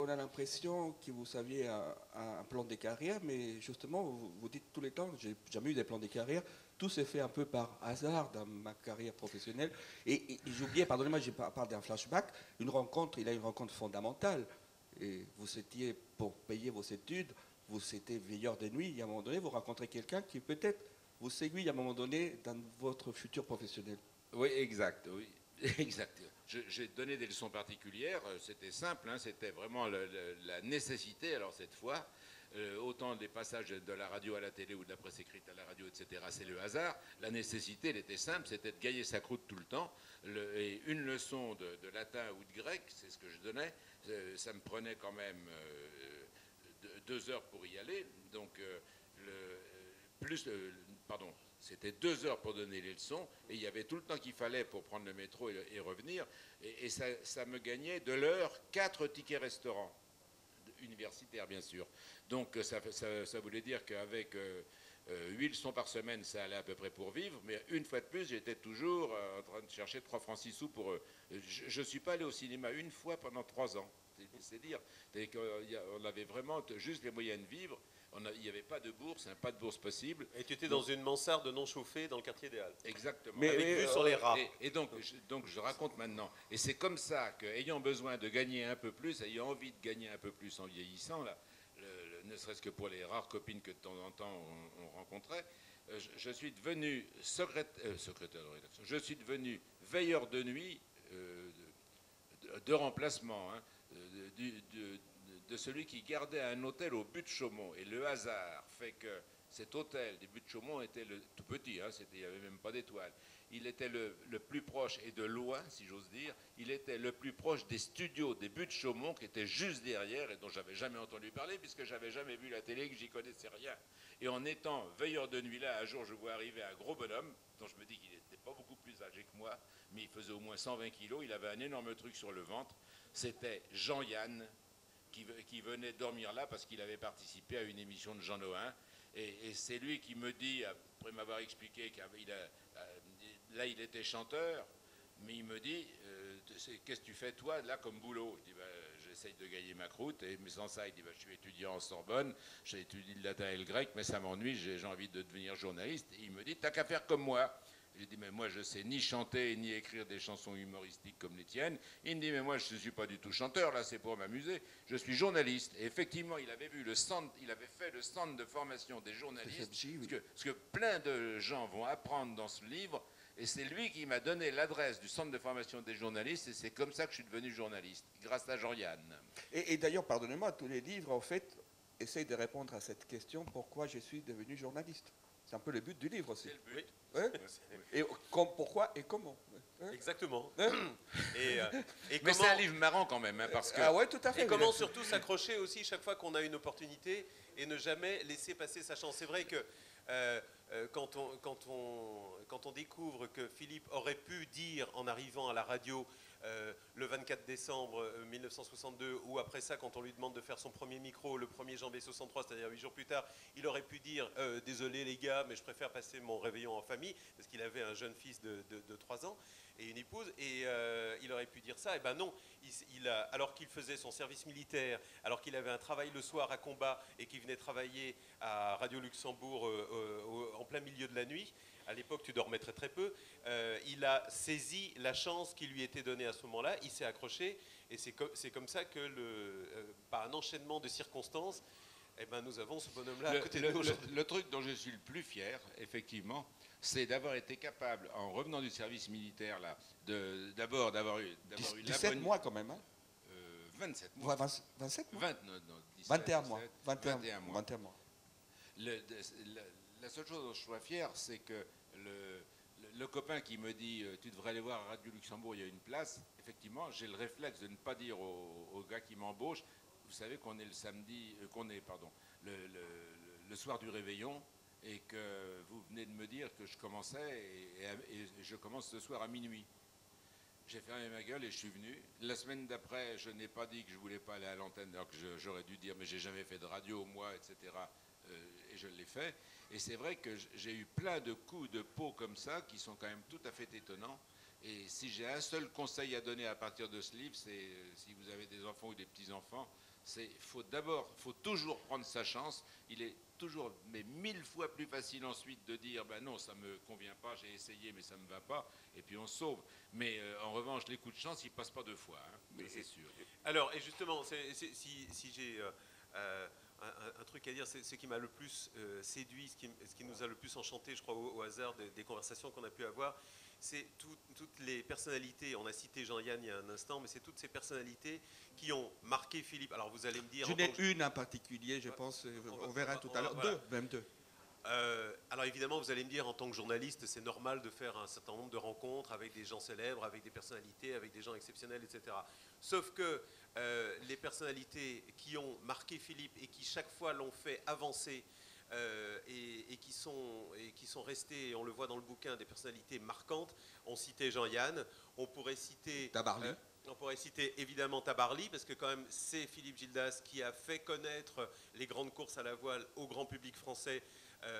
qu'on a l'impression que vous aviez un plan de carrière, mais justement, vous dites tous les temps, j'ai jamais eu des plans de carrière, tout s'est fait un peu par hasard dans ma carrière professionnelle. Et j'ai oublié, pardonnez-moi, je parle d'un flashback, une rencontre, il a une rencontre fondamentale. Et vous étiez, pour payer vos études, vous étiez veilleur de nuit, et à un moment donné, vous rencontrez quelqu'un qui peut-être vous séduit à un moment donné dans votre futur professionnel. Oui, exact, oui, exact. J'ai donné des leçons particulières, c'était simple, hein, c'était vraiment la nécessité, alors cette fois, autant des passages de la radio à la télé ou de la presse écrite à la radio, etc., c'est le hasard. La nécessité, elle était simple, c'était de gagner sa croûte tout le temps. Et une leçon de latin ou de grec, c'est ce que je donnais, ça me prenait quand même 2 heures pour y aller. Donc, pardon, c'était 2 heures pour donner les leçons, et il y avait tout le temps qu'il fallait pour prendre le métro et revenir. Et ça me gagnait de l'heure 4 tickets restaurants, universitaires bien sûr. Donc ça voulait dire qu'avec 8 leçons par semaine, ça allait à peu près pour vivre, mais une fois de plus, j'étais toujours en train de chercher 3 francs 6 sous pour eux. Je ne suis pas allé au cinéma une fois pendant 3 ans. C'est dire, on avait vraiment juste les moyens de vivre. Il n'y avait pas de bourse, pas de bourse possible. Et tu étais dans une mansarde non chauffée dans le quartier des Halles. Exactement. Avec vue sur les rats. Et donc, je raconte maintenant. Et c'est comme ça qu'ayant besoin de gagner un peu plus, ayant envie de gagner un peu plus en vieillissant, là, ne serait-ce que pour les rares copines que de temps en temps on rencontrait, je suis devenu secrétaire de rédaction. Je suis devenu veilleur de nuit de remplacement, hein, de celui qui gardait un hôtel au but de Chaumont. Et le hasard fait que cet hôtel des buts de Chaumont était tout petit, hein, il n'y avait même pas d'étoiles. Il était le plus proche, et de loin, si j'ose dire, il était le plus proche des studios des buts de Chaumont, qui étaient juste derrière, et dont j'avais jamais entendu parler, puisque j'avais jamais vu la télé, que j'y connaissais rien. Et en étant veilleur de nuit là, un jour, je vois arriver un gros bonhomme, dont je me dis qu'il n'était pas beaucoup plus âgé que moi, mais il faisait au moins 120 kilos, il avait un énorme truc sur le ventre. C'était Jean-Yann, qui venait dormir là parce qu'il avait participé à une émission de Jean Nohain. Et c'est lui qui me dit, après m'avoir expliqué là il était chanteur, mais il me dit, qu'est-ce que tu fais toi là comme boulot? Je dis, j'essaye de gagner ma croûte, mais sans ça, il dit, je suis étudiant en Sorbonne, j'ai étudié le latin et le grec, mais ça m'ennuie, j'ai envie de devenir journaliste. Et il me dit, t'as qu'à faire comme moi. J'ai dit, mais moi, je sais ni chanter, ni écrire des chansons humoristiques comme les tiennes. Il me dit, mais moi, je ne suis pas du tout chanteur, là, c'est pour m'amuser. Je suis journaliste. Et effectivement, il avait vu il avait fait le centre de formation des journalistes. Ce que plein de gens vont apprendre dans ce livre. Et c'est lui qui m'a donné l'adresse du centre de formation des journalistes. Et c'est comme ça que je suis devenu journaliste, grâce à Jean-Yann. Et d'ailleurs, pardonnez-moi, tous les livres, en fait, essayent de répondre à cette question, pourquoi je suis devenu journaliste. C'est un peu le but du livre aussi. C'est le but. Oui. Et pourquoi et comment. Exactement. Et mais c'est un livre marrant quand même, hein, parce que... Ah ouais, tout à fait. Et comment surtout s'accrocher aussi chaque fois qu'on a une opportunité et ne jamais laisser passer sa chance. C'est vrai que quand on découvre que Philippe aurait pu dire en arrivant à la radio le 24 décembre 1962, ou après ça, quand on lui demande de faire son premier micro le 1er janvier 63, c'est-à-dire 8 jours plus tard, il aurait pu dire désolé les gars, mais je préfère passer mon réveillon en famille, parce qu'il avait un jeune fils de 3 ans et une épouse, et il aurait pu dire ça. Et ben non, alors qu'il faisait son service militaire, alors qu'il avait un travail le soir à combat et qu'il venait travailler à Radio Luxembourg en plein milieu de la nuit, à l'époque tu dormais très très peu, il a saisi la chance qui lui était donnée à ce moment-là, il s'est accroché, et c'est comme ça que par un enchaînement de circonstances, eh ben, nous avons ce bonhomme-là à côté de nous. Le truc dont je suis le plus fier, effectivement, c'est d'avoir été capable, en revenant du service militaire, là, d'abord d'avoir eu 17 mois quand même, hein 27 mois. 27 mois 21 mois. 21 mois. 21 mois. La seule chose dont je sois fier, c'est que le copain qui me dit tu devrais aller voir à Radio Luxembourg, il y a une place, effectivement, j'ai le réflexe de ne pas dire au gars qui m'embauche, vous savez qu'on est le samedi, le soir du réveillon, et que vous venez de me dire que je commençais, et je commence ce soir à minuit. J'ai fermé ma gueule et je suis venu. La semaine d'après, je n'ai pas dit que je ne voulais pas aller à l'antenne, alors que j'aurais dû dire, mais j'ai jamais fait de radio, moi, etc. Et je l'ai fait. Et c'est vrai que j'ai eu plein de coups de peau comme ça, qui sont quand même tout à fait étonnants. Et si j'ai un seul conseil à donner à partir de ce livre, c'est si vous avez des enfants ou des petits-enfants, faut toujours prendre sa chance. Il est toujours, mais 1000 fois plus facile ensuite de dire, ben non, ça me convient pas, j'ai essayé, mais ça me va pas, et puis on se sauve. Mais en revanche, les coups de chance, ils passent pas deux fois, hein, c'est sûr. Alors, et justement, si j'ai un truc à dire, c'est ce qui m'a le plus séduit, ce qui nous a le plus enchanté, je crois, au hasard des conversations qu'on a pu avoir, c'est toutes les personnalités. On a cité Jean-Yann il y a un instant, mais c'est toutes ces personnalités qui ont marqué Philippe. Alors vous allez me dire... Je n'ai une en particulier, je pense, on verra tout à l'heure. Voilà. Même deux. Alors évidemment, vous allez me dire, en tant que journaliste, c'est normal de faire un certain nombre de rencontres avec des gens célèbres, avec des personnalités, avec des gens exceptionnels, etc. Sauf que les personnalités qui ont marqué Philippe et qui chaque fois l'ont fait avancer et qui sont restées, et on le voit dans le bouquin, des personnalités marquantes, on citait Jean-Yann, on pourrait citer... Tabarly. On pourrait citer évidemment Tabarly, parce que quand même c'est Philippe Gildas qui a fait connaître les grandes courses à la voile au grand public français.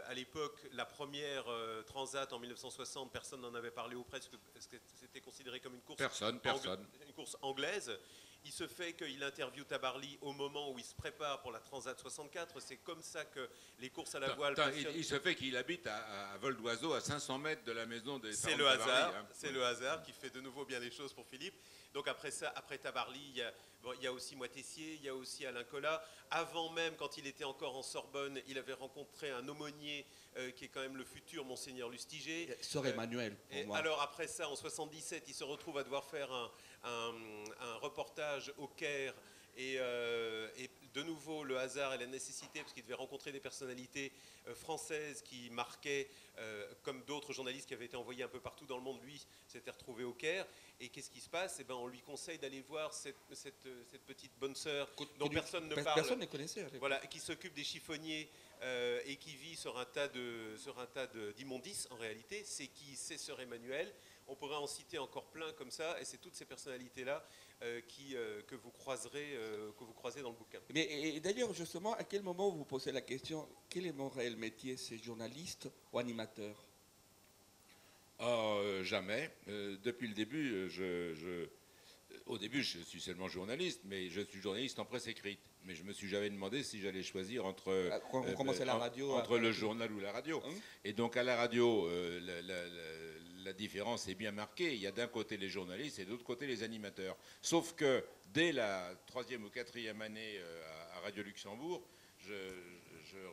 À l'époque, la première Transat en 1960, personne n'en avait parlé auprès, parce que c'était considéré comme une course, une course anglaise. Il se fait qu'il interviewe Tabarly au moment où il se prépare pour la Transat 64. C'est comme ça que les courses à la voile... Il se fait qu'il habite à vol d'oiseau, à 500 mètres de la maison des... C'est le hasard, c'est le hasard qui fait de nouveau bien les choses pour Philippe. Donc après ça, après Tabarly, il y a aussi Moitessier, il y a aussi Alain Colas. Avant même, quand il était encore en Sorbonne, il avait rencontré un aumônier qui est quand même le futur Monseigneur Lustiger. Sœur Emmanuel, pour moi. Alors après ça, en 77, il se retrouve à devoir faire un reportage au Caire. Et de nouveau, le hasard et la nécessité, parce qu'il devait rencontrer des personnalités françaises qui marquaient, comme d'autres journalistes qui avaient été envoyés un peu partout dans le monde, lui s'était retrouvé au Caire. Et qu'est-ce qui se passe? On lui conseille d'aller voir cette petite bonne sœur dont personne ne parle. Personne ne connaissait. Voilà, qui s'occupe des chiffonniers et qui vit sur un tas d'immondices en réalité. C'est sœur Emmanuel. On pourrait en citer encore plein comme ça, et c'est toutes ces personnalités-là que vous croisez dans le bouquin. Mais, et d'ailleurs, justement, à quel moment vous posez la question, quel est mon réel métier? C'est journaliste ou animateur? Jamais. Depuis le début, au début, je suis seulement journaliste, mais je suis journaliste en presse écrite. Mais je me suis jamais demandé si j'allais choisir entre le journal ou la radio. Et donc à la radio, la différence est bien marquée. Il y a d'un côté les journalistes et de l'autre côté les animateurs. Sauf que dès la 3e ou 4e année à Radio Luxembourg, je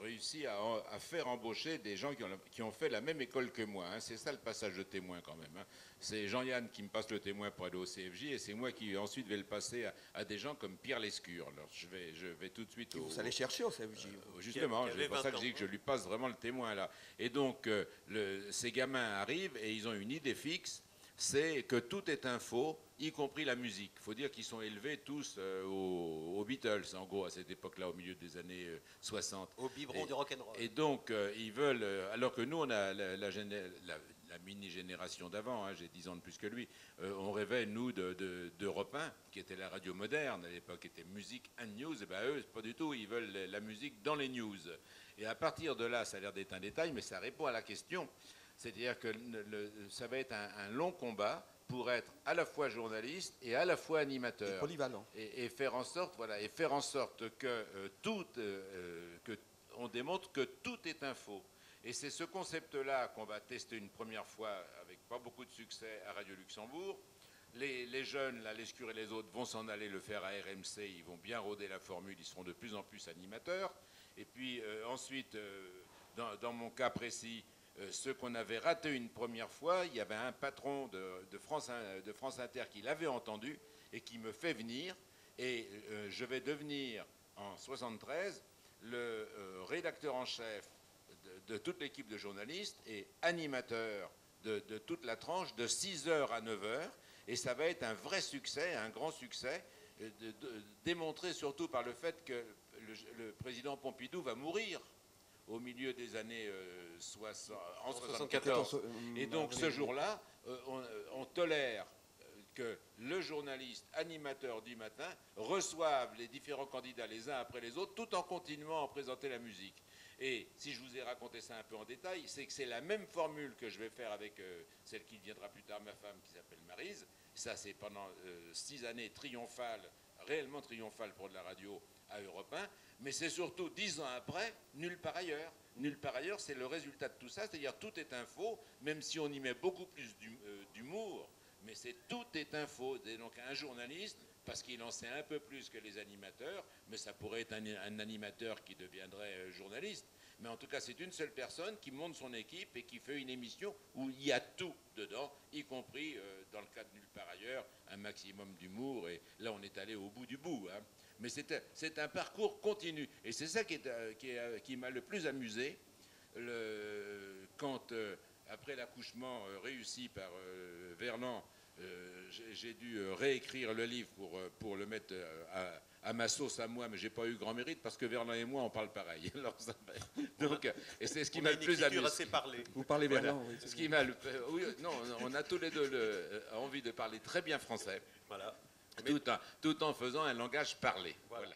réussis à faire embaucher des gens qui ont fait la même école que moi. Hein. C'est ça le passage de témoin quand même. Hein. C'est Jean-Yann qui me passe le témoin pour aller au CFJ et c'est moi qui ensuite vais le passer à des gens comme Pierre Lescure. Alors je vais tout de suite Vous allez chercher au CFJ. Justement, c'est pour ça que je dis que je lui passe vraiment le témoin là. Et donc ces gamins arrivent et ils ont une idée fixe, c'est que tout est info, y compris la musique. Il faut dire qu'ils sont élevés tous aux Beatles, en gros, à cette époque-là, au milieu des années 60. Au biberon du rock'n'roll. Et donc, ils veulent... alors que nous, on a la mini-génération d'avant, hein, j'ai 10 ans de plus que lui, on rêvait, nous, d'Europe 1, qui était la radio moderne, à l'époque, était musique and news. Et bien eux, pas du tout, ils veulent la musique dans les news. Et à partir de là, ça a l'air d'être un détail, mais ça répond à la question. C'est-à-dire que ça va être un long combat pour être à la fois journaliste et à la fois animateur. Et polyvalent. Et faire en sorte, que on démontre que tout est info. Et c'est ce concept-là qu'on va tester une première fois avec pas beaucoup de succès à Radio Luxembourg. Les jeunes, là, Lescure et les autres, vont s'en aller le faire à RMC. Ils vont bien rôder la formule. Ils seront de plus en plus animateurs. Et puis ensuite, dans mon cas précis, ceux qu'on avait raté une première fois, il y avait un patron de France Inter qui l'avait entendu et qui me fait venir. Et je vais devenir, en 73, le rédacteur en chef de toute l'équipe de journalistes et animateur de toute la tranche de 6h à 9h. Et ça va être un vrai succès, un grand succès, démontré surtout par le fait que le président Pompidou va mourir au milieu des années 74. Et donc ce jour-là, on tolère que le journaliste animateur du matin reçoive les différents candidats les uns après les autres, tout en continuant à présenter la musique. Et si je vous ai raconté ça un peu en détail, c'est que c'est la même formule que je vais faire avec celle qui deviendra plus tard ma femme, qui s'appelle Maryse. Ça, c'est pendant 6 années triomphales, réellement triomphales pour de la radio, à Europe 1, mais c'est surtout 10 ans après, nulle part ailleurs. Nulle part ailleurs, c'est le résultat de tout ça, c'est-à-dire tout est info, même si on y met beaucoup plus d'humour, mais tout est info. Et donc un journaliste, parce qu'il en sait un peu plus que les animateurs, mais ça pourrait être un animateur qui deviendrait journaliste, mais en tout cas c'est une seule personne qui monte son équipe et qui fait une émission où il y a tout dedans, y compris dans le cas de Nulle part ailleurs, un maximum d'humour, et là on est allé au bout du bout, hein. Mais c'est un parcours continu. Et c'est ça qui m'a le plus amusé quand, après l'accouchement réussi par Verlan, j'ai dû réécrire le livre pour le mettre à ma sauce à moi, mais j'ai pas eu grand mérite parce que Verlan et moi on parle pareil. Alors, donc, et c'est ce qui m'a le plus amusé. Assez parlé. Vous parlez Verlan, oui. Ce qui m'a oui, non, on a tous les deux envie de parler très bien français. Voilà. Tout en faisant un langage parlé. Voilà.